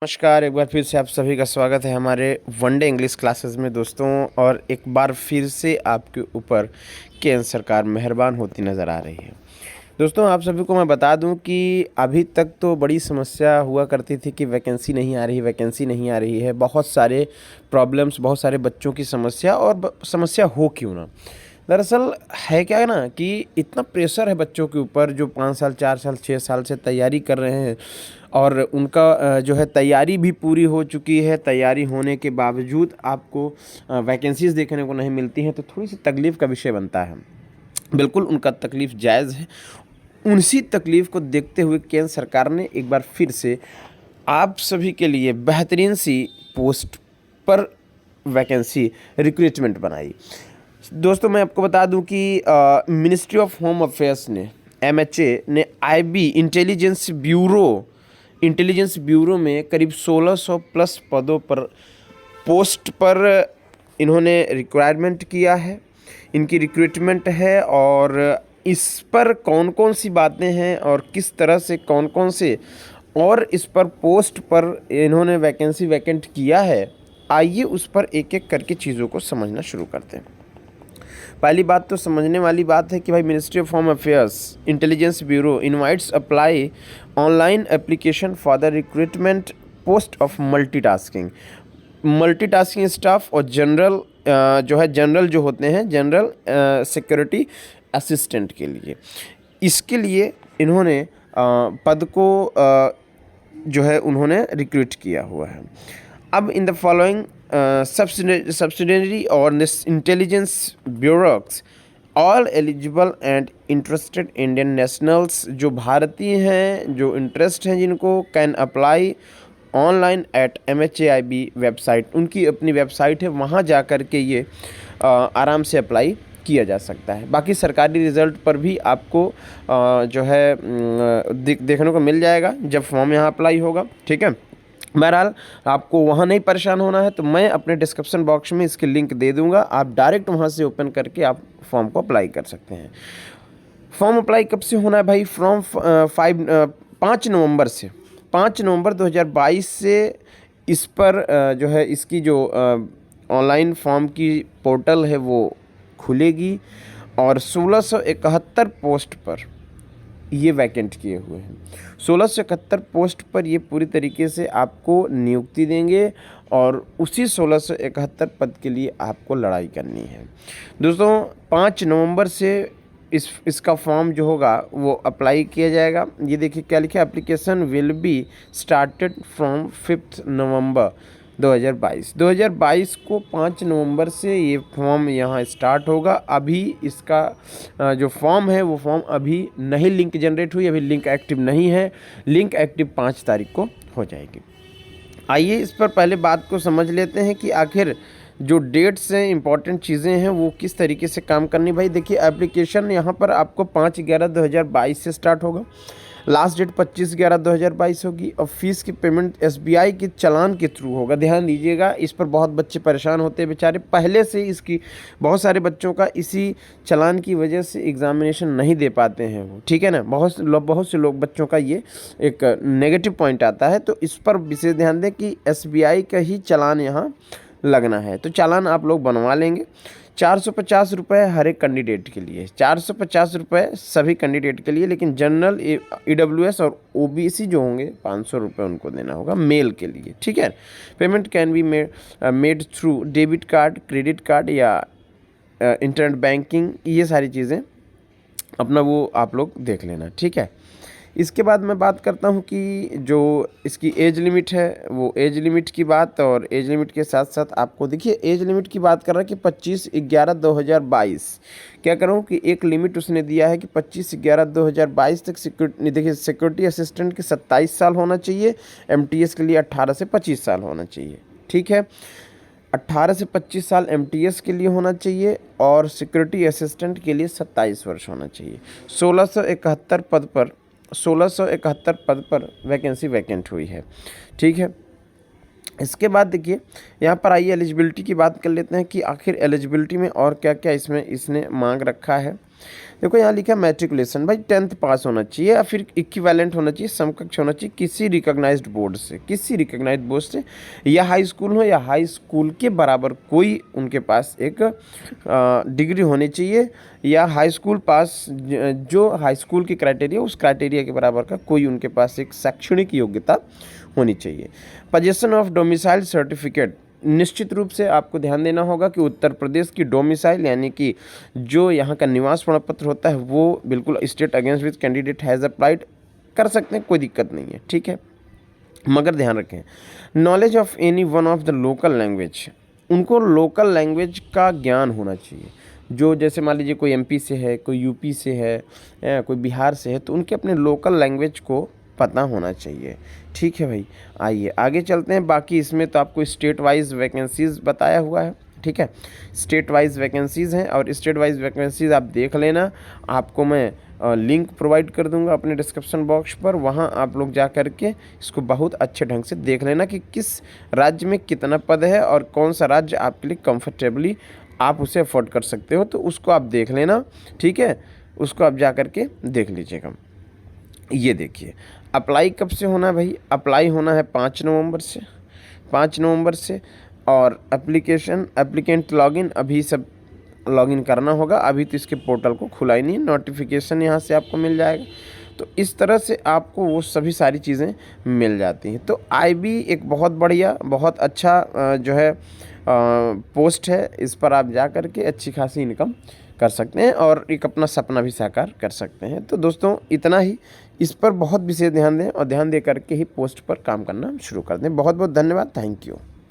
नमस्कार, एक बार फिर से आप सभी का स्वागत है हमारे वनडे इंग्लिश क्लासेस में दोस्तों। और एक बार फिर से आपके ऊपर केंद्र सरकार मेहरबान होती नज़र आ रही है। दोस्तों, आप सभी को मैं बता दूं कि अभी तक तो बड़ी समस्या हुआ करती थी कि वैकेंसी नहीं आ रही, वैकेंसी नहीं आ रही है। बहुत सारे प्रॉब्लम्स, बहुत सारे बच्चों की समस्या, और समस्या हो क्यों ना। दरअसल है क्या ना कि इतना प्रेशर है बच्चों के ऊपर जो 5 साल, 4 साल, 6 साल से तैयारी कर रहे हैं, और उनका जो है तैयारी भी पूरी हो चुकी है। तैयारी होने के बावजूद आपको वैकेंसीज़ देखने को नहीं मिलती हैं, तो थोड़ी सी तकलीफ़ का विषय बनता है। बिल्कुल उनका तकलीफ़ जायज़ है। उसी तकलीफ़ को देखते हुए केंद्र सरकार ने एक बार फिर से आप सभी के लिए बेहतरीन सी पोस्ट पर वैकेंसी रिक्रूटमेंट बनाई। दोस्तों, मैं आपको बता दूं कि मिनिस्ट्री ऑफ होम अफेयर्स ने, एमएचए ने, आईबी इंटेलिजेंस ब्यूरो में करीब 1600 प्लस पदों पर, पोस्ट पर इन्होंने रिक्वायरमेंट किया है। इनकी रिक्रूटमेंट है, और इस पर कौन कौन सी बातें हैं और किस तरह से कौन कौन से और इस पर पोस्ट पर इन्होंने वैकेंसी वैकेंट किया है, आइए उस पर एक एक करके चीज़ों को समझना शुरू करते हैं। पहली बात तो समझने वाली बात है कि भाई, ministry of home affairs intelligence bureau invites apply online application for the recruitment post of multitasking staff और जनरल जो होते हैं, जनरल सिक्योरिटी असिस्टेंट के लिए। इसके लिए इन्होंने पद को जो है उन्होंने रिक्रूट किया हुआ है। अब इन द फॉलोइंग subsidiary और intelligence bureaus, all eligible and interested Indian nationals, जो भारतीय हैं, जो इंटरेस्ट हैं जिनको, can apply online at MHAIB website. उनकी अपनी वेबसाइट है, वहाँ जा कर के ये आराम से अप्लाई किया जा सकता है। बाकी सरकारी रिज़ल्ट पर भी आपको जो है देखने को मिल जाएगा जब फॉर्म यहाँ अप्लाई होगा, ठीक है। बहरहाल, आपको वहाँ नहीं परेशान होना है, तो मैं अपने डिस्क्रिप्शन बॉक्स में इसकी लिंक दे दूँगा। आप डायरेक्ट वहाँ से ओपन करके आप फॉर्म को अप्लाई कर सकते हैं। फॉर्म अप्लाई कब से होना है भाई? फ्रॉम 5 नवंबर से, 5 नवंबर 2022 से इस पर जो है इसकी जो ऑनलाइन फॉर्म की पोर्टल है वो खुलेगी, और 1671 पोस्ट पर ये वैकेंट किए हुए हैं। 1671 पोस्ट पर ये पूरी तरीके से आपको नियुक्ति देंगे, और उसी 1671 पद के लिए आपको लड़ाई करनी है। दोस्तों, 5 नवंबर से इसका फॉर्म जो होगा वो अप्लाई किया जाएगा। ये देखिए क्या लिखा है, application will be started from 5 नवंबर 2022 को 5 नवंबर से ये फॉर्म यहाँ स्टार्ट होगा। अभी इसका जो फॉर्म है वो फॉर्म अभी नहीं लिंक जनरेट हुई, अभी लिंक एक्टिव नहीं है। लिंक एक्टिव 5 तारीख को हो जाएगी। आइए इस पर पहले बात को समझ लेते हैं कि आखिर जो डेट्स हैं, इंपॉर्टेंट चीज़ें हैं, वो किस तरीके से काम करनी। भाई देखिए, एप्लीकेशन यहाँ पर आपको 5/11/2022 से स्टार्ट होगा। लास्ट डेट 25/11/2022 होगी, और फीस की पेमेंट SBI के चालान के थ्रू होगा। ध्यान दीजिएगा, इस पर बहुत बच्चे परेशान होते हैं बेचारे। पहले से इसकी बहुत सारे बच्चों का इसी चालान की वजह से एग्जामिनेशन नहीं दे पाते हैं वो, ठीक है ना। बहुत से लोग बच्चों का ये एक नेगेटिव पॉइंट आता है, तो इस पर विशेष ध्यान दें कि SBI का ही चालान यहाँ लगना है। तो चालान आप लोग बनवा लेंगे। 450 रुपये हर एक कैंडिडेट के लिए, 450 रुपये सभी कैंडिडेट के लिए, लेकिन जनरल, EWS और OBC जो होंगे 500 रुपये उनको देना होगा मेल के लिए, ठीक है। Payment can be made through debit card, credit card या इंटरनेट बैंकिंग। ये सारी चीज़ें अपना वो आप लोग देख लेना, ठीक है। इसके बाद मैं बात करता हूँ कि जो इसकी एज लिमिट है, वो एज लिमिट की बात, और एज लिमिट के साथ साथ आपको देखिए एज लिमिट की बात कर रहा है कि 25/11/2022। क्या करूँ कि एक लिमिट उसने दिया है कि 25/11/2022 तक सिक्योरिटी असिस्टेंट के 27 साल होना चाहिए, MTS के लिए 18 से 25 साल होना चाहिए, ठीक है। 18 से 25 साल MTS के लिए होना चाहिए, और सिक्योरिटी असिस्टेंट के लिए 27 वर्ष होना चाहिए। 1671 पद पर वैकेंसी वैकेंट हुई है, ठीक है। इसके बाद देखिए यहाँ पर आइए एलिजिबिलिटी की बात कर लेते हैं कि आखिर एलिजिबिलिटी में और क्या क्या इसमें इसने मांग रखा है। देखो यहाँ लिखा है मैट्रिकुलेशन, भाई 10th पास होना चाहिए या फिर इक्विवेलेंट होना चाहिए, समकक्ष होना चाहिए किसी रिकॉग्नाइज्ड बोर्ड से, किसी रिकॉग्नाइज्ड बोर्ड से, या हाई स्कूल हो या हाई स्कूल के बराबर कोई उनके पास एक डिग्री होनी चाहिए, या हाई स्कूल पास जो हाई स्कूल की क्राइटेरिया उस क्राइटेरिया के बराबर का कोई उनके पास एक शैक्षणिक योग्यता होनी चाहिए। पोजीशन ऑफ डोमिसाइल सर्टिफिकेट, निश्चित रूप से आपको ध्यान देना होगा कि उत्तर प्रदेश की डोमिसाइल यानी कि जो यहाँ का निवास प्रमाण पत्र होता है वो बिल्कुल state against which candidate has applied कर सकते हैं, कोई दिक्कत नहीं है, ठीक है। मगर ध्यान रखें knowledge of any one of the local language, उनको लोकल लैंग्वेज का ज्ञान होना चाहिए। जो जैसे मान लीजिए कोई एमपी से है, कोई यूपी से है, कोई बिहार से है, तो उनके अपने लोकल लैंग्वेज को पता होना चाहिए, ठीक है भाई। आइए आगे चलते हैं। बाकी इसमें तो आपको स्टेट वाइज वैकेंसीज़ बताया हुआ है, ठीक है। स्टेट वाइज वैकेंसीज़ हैं और स्टेट वाइज वैकेंसीज़ आप देख लेना, आपको मैं लिंक प्रोवाइड कर दूंगा अपने डिस्क्रिप्शन बॉक्स पर, वहाँ आप लोग जा कर के इसको बहुत अच्छे ढंग से देख लेना कि किस राज्य में कितना पद है और कौन सा राज्य आपके लिए कंफर्टेबली आप उसे अफोर्ड कर सकते हो, तो उसको आप देख लेना, ठीक है। उसको आप जा कर के देख लीजिएगा। ये देखिए अप्लाई कब से होना है भाई, अप्लाई होना है 5 नवंबर से, 5 नवंबर से। और एप्लीकेंट लॉगिन अभी सब लॉगिन करना होगा, अभी तो इसके पोर्टल को खुला ही नहीं, नोटिफिकेशन यहाँ से आपको मिल जाएगा। तो इस तरह से आपको वो सभी सारी चीज़ें मिल जाती हैं। तो आईबी एक बहुत बढ़िया बहुत अच्छा जो है पोस्ट है, इस पर आप जा कर के अच्छी खासी इनकम कर सकते हैं और एक अपना सपना भी साकार कर सकते हैं। तो दोस्तों इतना ही, इस पर बहुत विशेष ध्यान दें और ध्यान दे करके ही पोस्ट पर काम करना शुरू कर दें। बहुत बहुत धन्यवाद, थैंक यू।